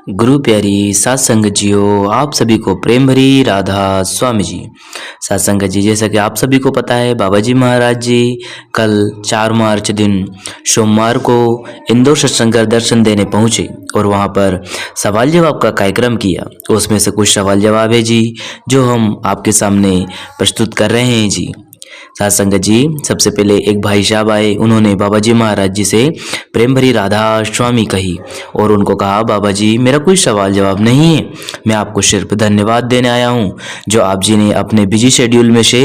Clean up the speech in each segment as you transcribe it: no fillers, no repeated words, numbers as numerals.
गुरु प्यारी सात संगत जियो, आप सभी को प्रेम भरी राधा स्वामी जी। सात संगत जी, जैसा कि आप सभी को पता है, बाबा जी महाराज जी कल 4 मार्च दिन सोमवार को इंदौर सत्संग घर दर्शन देने पहुंचे और वहां पर सवाल जवाब का कार्यक्रम किया। उसमें से कुछ सवाल जवाब है जी, जो हम आपके सामने प्रस्तुत कर रहे हैं जी। सात संगत जी, सबसे पहले एक भाई साहब आए, उन्होंने बाबा जी महाराज जी से प्रेम भरी राधा स्वामी कही और उनको कहा, बाबा जी मेरा कोई सवाल जवाब नहीं है, मैं आपको सिर्फ धन्यवाद देने आया हूँ जो आप जी ने अपने बिजी शेड्यूल में से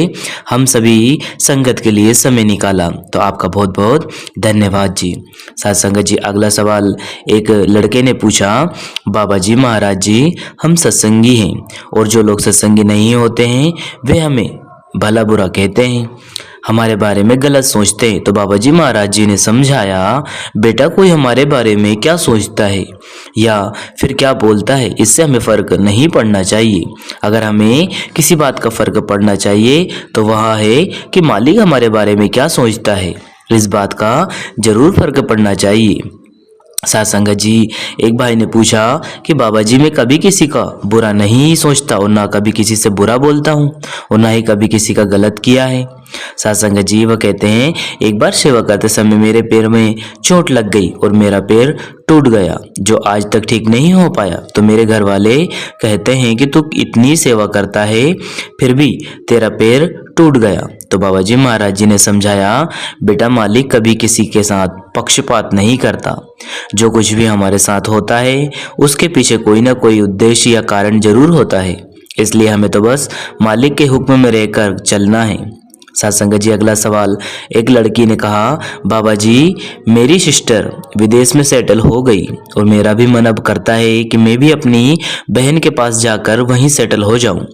हम सभी संगत के लिए समय निकाला, तो आपका बहुत बहुत धन्यवाद जी। सात संगत जी, अगला सवाल एक लड़के ने पूछा, बाबा जी महाराज जी हम सत्संगी हैं और जो लोग सत्संगी नहीं होते हैं वे हमें भला बुरा कहते हैं, हमारे बारे में गलत सोचते हैं। तो बाबा जी महाराज जी ने समझाया, बेटा कोई हमारे बारे में क्या सोचता है या फिर क्या बोलता है, इससे हमें फ़र्क नहीं पड़ना चाहिए। अगर हमें किसी बात का फ़र्क पड़ना चाहिए तो वह है कि मालिक हमारे बारे में क्या सोचता है, इस बात का ज़रूर फ़र्क पड़ना चाहिए। सात संगत जी, एक भाई ने पूछा कि बाबा जी मैं कभी किसी का बुरा नहीं सोचता और ना कभी किसी से बुरा बोलता हूँ और ना ही कभी किसी का गलत किया है। सात संगत जी, वह कहते हैं, एक बार सेवा करते समय मेरे पैर में चोट लग गई और मेरा पैर टूट गया जो आज तक ठीक नहीं हो पाया। तो मेरे घर वाले कहते हैं कि तू इतनी सेवा करता है फिर भी तेरा पैर टूट गया। तो बाबा जी महाराज जी ने समझाया, बेटा मालिक कभी किसी के साथ पक्षपात नहीं करता, जो कुछ भी हमारे साथ होता है उसके पीछे कोई ना कोई उद्देश्य या कारण जरूर होता है, इसलिए हमें तो बस मालिक के हुक्म में रहकर चलना है। सात संगत जी, अगला सवाल एक लड़की ने कहा, बाबा जी मेरी सिस्टर विदेश में सेटल हो गई और मेरा भी मन अब करता है कि मैं भी अपनी बहन के पास जाकर वहीं सेटल हो जाऊं,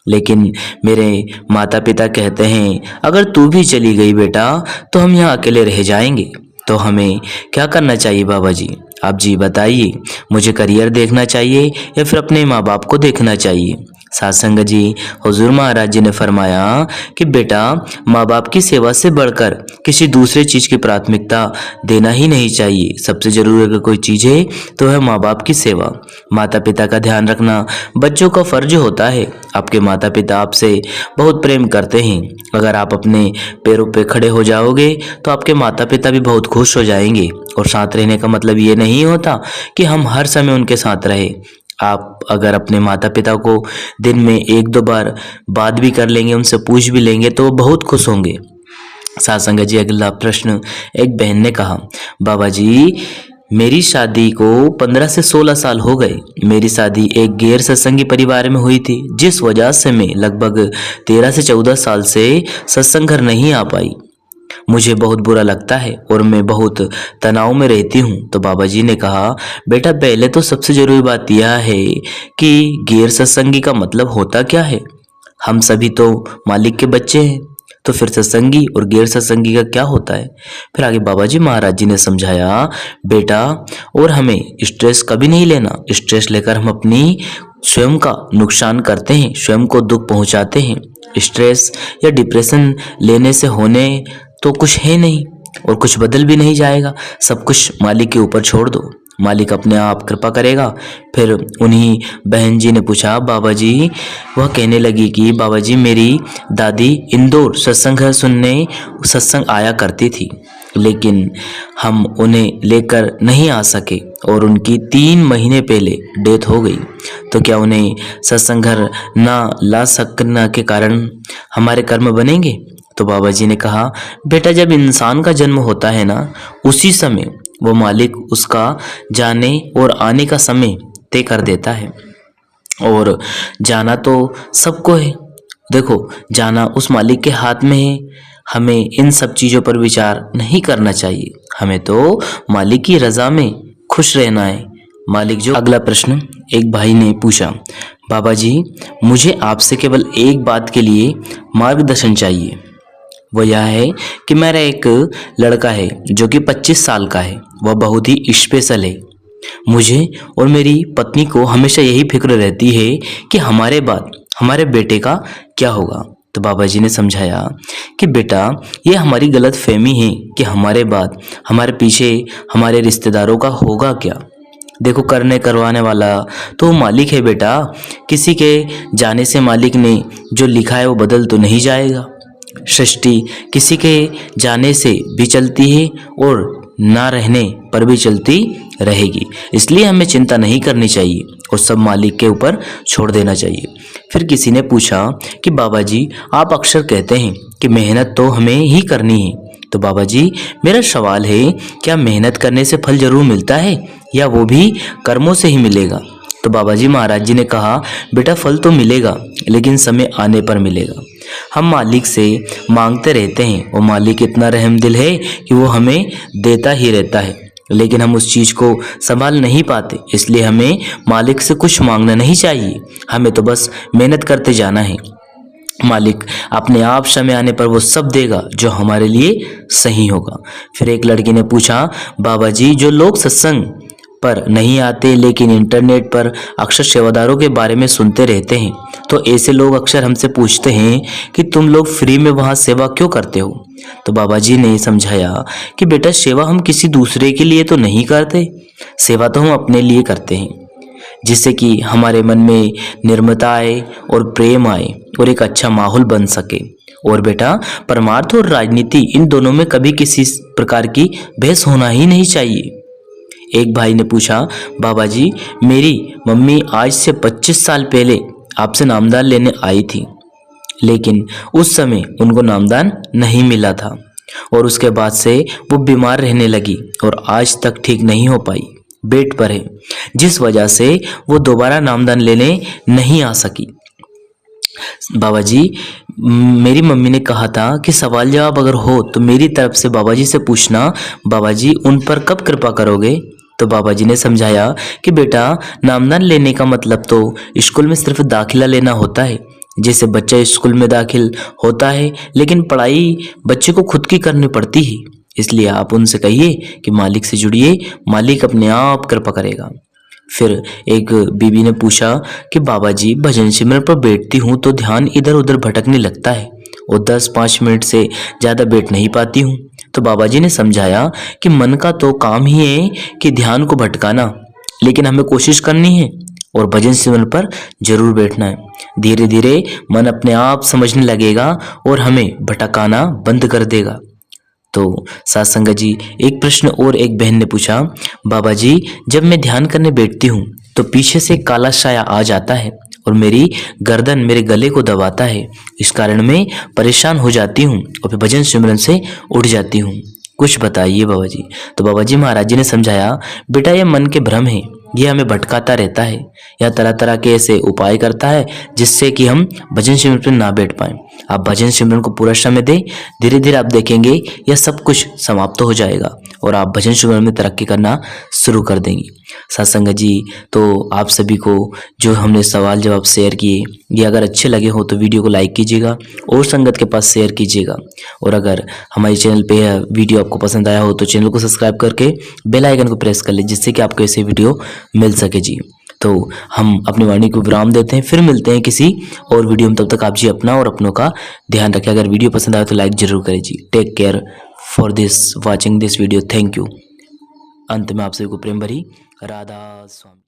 लेकिन मेरे माता पिता कहते हैं अगर तू भी चली गई बेटा तो हम यहाँ अकेले रह जाएंगे, तो हमें क्या करना चाहिए बाबा जी, आप जी बताइए। मुझे करियर देखना चाहिए या फिर अपने माँ बाप को देखना चाहिए। सात संगत जी, हुजूर महाराज जी ने फरमाया कि बेटा माँ बाप की सेवा से बढ़कर किसी दूसरे चीज़ की प्राथमिकता देना ही नहीं चाहिए। सबसे जरूरी अगर कोई चीज़ है तो है माँ बाप की सेवा। माता पिता का ध्यान रखना बच्चों का फर्ज होता है। आपके माता पिता आपसे बहुत प्रेम करते हैं, अगर आप अपने पैरों पे खड़े हो जाओगे तो आपके माता पिता भी बहुत खुश हो जाएंगे। और साथ रहने का मतलब ये नहीं होता कि हम हर समय उनके साथ रहे। आप अगर अपने माता पिता को दिन में एक दो बार बात भी कर लेंगे, उनसे पूछ भी लेंगे तो वो बहुत खुश होंगे। सात संगत जी, अगला प्रश्न एक बहन ने कहा, बाबा जी मेरी शादी को 15 से 16 साल हो गए। मेरी शादी एक गैर सत्संगी परिवार में हुई थी, जिस वजह से मैं लगभग 13 से 14 साल से सत्संग घर नहीं आ पाई। मुझे बहुत बुरा लगता है और मैं बहुत तनाव में रहती हूँ। तो बाबा जी ने कहा, बेटा पहले तो सबसे जरूरी बात यह है कि गैर सत्संगी का मतलब होता क्या है। हम सभी तो मालिक के बच्चे हैं, तो फिर सत्संगी और गैर सत्संगी का क्या होता है। फिर आगे बाबा जी महाराज जी ने समझाया, बेटा और हमें स्ट्रेस कभी नहीं लेना। स्ट्रेस लेकर हम अपनी स्वयं का नुकसान करते हैं, स्वयं को दुख पहुंचाते हैं। स्ट्रेस या डिप्रेशन लेने से होने तो कुछ है नहीं और कुछ बदल भी नहीं जाएगा। सब कुछ मालिक के ऊपर छोड़ दो, मालिक अपने आप कृपा करेगा। फिर उन्हीं बहन जी ने पूछा, बाबा जी वह कहने लगी कि बाबा जी मेरी दादी इंदौर सत्संग सुनने सत्संग आया करती थी, लेकिन हम उन्हें लेकर नहीं आ सके और उनकी 3 महीने पहले डेथ हो गई। तो क्या उन्हें सत्संग घर ना ला सकने के कारण हमारे कर्म बनेंगे। तो बाबा जी ने कहा, बेटा जब इंसान का जन्म होता है ना, उसी समय वो मालिक उसका जाने और आने का समय तय कर देता है। और जाना तो सबको है, देखो जाना उस मालिक के हाथ में है। हमें इन सब चीज़ों पर विचार नहीं करना चाहिए, हमें तो मालिक की रज़ा में खुश रहना है। मालिक जो अगला प्रश्न एक भाई ने पूछा, बाबा जी मुझे आपसे केवल एक बात के लिए मार्गदर्शन चाहिए। वो यह है कि मेरा एक लड़का है जो कि 25 साल का है, वह बहुत ही स्पेशल है। मुझे और मेरी पत्नी को हमेशा यही फिक्र रहती है कि हमारे बाद हमारे बेटे का क्या होगा। तो बाबा जी ने समझाया कि बेटा ये हमारी गलत फहमी है कि हमारे बाद हमारे पीछे हमारे रिश्तेदारों का होगा क्या। देखो करने करवाने वाला तो वो मालिक है बेटा। किसी के जाने से मालिक ने जो लिखा है वो बदल तो नहीं जाएगा। सृष्टि किसी के जाने से भी चलती है और ना रहने पर भी चलती रहेगी। इसलिए हमें चिंता नहीं करनी चाहिए और सब मालिक के ऊपर छोड़ देना चाहिए। फिर किसी ने पूछा कि बाबा जी आप अक्सर कहते हैं कि मेहनत तो हमें ही करनी है, तो बाबा जी मेरा सवाल है क्या मेहनत करने से फल जरूर मिलता है या वो भी कर्मों से ही मिलेगा? तो बाबा जी महाराज जी ने कहा बेटा फल तो मिलेगा लेकिन समय आने पर मिलेगा। हम मालिक से मांगते रहते हैं और मालिक इतना रहम दिल है कि वो हमें देता ही रहता है, लेकिन हम उस चीज़ को संभाल नहीं पाते। इसलिए हमें मालिक से कुछ मांगना नहीं चाहिए, हमें तो बस मेहनत करते जाना है। मालिक अपने आप समय आने पर वो सब देगा जो हमारे लिए सही होगा। फिर एक लड़की ने पूछा बाबा जी जो लोग सत्संग पर नहीं आते लेकिन इंटरनेट पर अक्सर सेवादारों के बारे में सुनते रहते हैं, तो ऐसे लोग अक्सर हमसे पूछते हैं कि तुम लोग फ्री में वहाँ सेवा क्यों करते हो? तो बाबा जी ने समझाया कि बेटा सेवा हम किसी दूसरे के लिए तो नहीं करते, सेवा तो हम अपने लिए करते हैं, जिससे कि हमारे मन में निर्ममता आए और प्रेम आए और एक अच्छा माहौल बन सके। और बेटा परमार्थ और राजनीति इन दोनों में कभी किसी प्रकार की बहस होना ही नहीं चाहिए। एक भाई ने पूछा बाबा जी मेरी मम्मी आज से 25 साल पहले आपसे नामदान लेने आई थी, लेकिन उस समय उनको नामदान नहीं मिला था और उसके बाद से वो बीमार रहने लगी और आज तक ठीक नहीं हो पाई, बेड पर है, जिस वजह से वो दोबारा नामदान लेने नहीं आ सकी। बाबा जी मेरी मम्मी ने कहा था कि सवाल जवाब अगर हो तो मेरी तरफ से बाबा जी से पूछना, बाबा जी उन पर कब कृपा करोगे? तो बाबा जी ने समझाया कि बेटा नामदान लेने का मतलब तो स्कूल में सिर्फ दाखिला लेना होता है। जैसे बच्चा स्कूल में दाखिल होता है लेकिन पढ़ाई बच्चे को खुद की करनी पड़ती है, इसलिए आप उनसे कहिए कि मालिक से जुड़िए, मालिक अपने आप कृपा करेगा। फिर एक बीबी ने पूछा कि बाबा जी भजन सिमरन पर बैठती हूँ तो ध्यान इधर उधर भटकने लगता है और 10-5 मिनट से ज़्यादा बैठ नहीं पाती हूँ। तो बाबा जी ने समझाया कि मन का तो काम ही है कि ध्यान को भटकाना, लेकिन हमें कोशिश करनी है और भजन सिमरन पर जरूर बैठना है। धीरे धीरे मन अपने आप समझने लगेगा और हमें भटकाना बंद कर देगा। तो साथ संगत जी एक प्रश्न और एक बहन ने पूछा बाबा जी जब मैं ध्यान करने बैठती हूँ तो पीछे से काला साया आ जाता है और मेरी गर्दन मेरे गले को दबाता है, इस कारण मैं परेशान हो जाती हूँ और फिर भजन सिमरन से उठ जाती हूँ, कुछ बताइए बाबा जी। तो बाबा जी महाराज जी ने समझाया बेटा ये मन के भ्रम है, ये हमें भटकाता रहता है, यह तरह तरह के ऐसे उपाय करता है जिससे कि हम भजन सिमरन पर ना बैठ पाएं। आप भजन सिमरन को पूरा समय दें, धीरे धीरे आप देखेंगे यह सब कुछ समाप्त हो जाएगा और आप भजन सिमरन में तरक्की करना शुरू कर देंगे। सत्संग जी तो आप सभी को जो हमने सवाल जवाब शेयर किए ये अगर अच्छे लगे हो तो वीडियो को लाइक कीजिएगा और संगत के पास शेयर कीजिएगा, और अगर हमारे चैनल पे यह वीडियो आपको पसंद आया हो तो चैनल को सब्सक्राइब करके बेल आइकन को प्रेस कर ले जिससे कि आपको ऐसे वीडियो मिल सके जी। तो हम अपनी वाणी को विराम देते हैं, फिर मिलते हैं किसी और वीडियो में। तब तक आप जी अपना और अपनों का ध्यान रखें। अगर वीडियो पसंद आए तो लाइक जरूर करें जी। Take care for this watching this video, thank you. अंत में आप सभी को प्रेम भरी राधा स्वामी।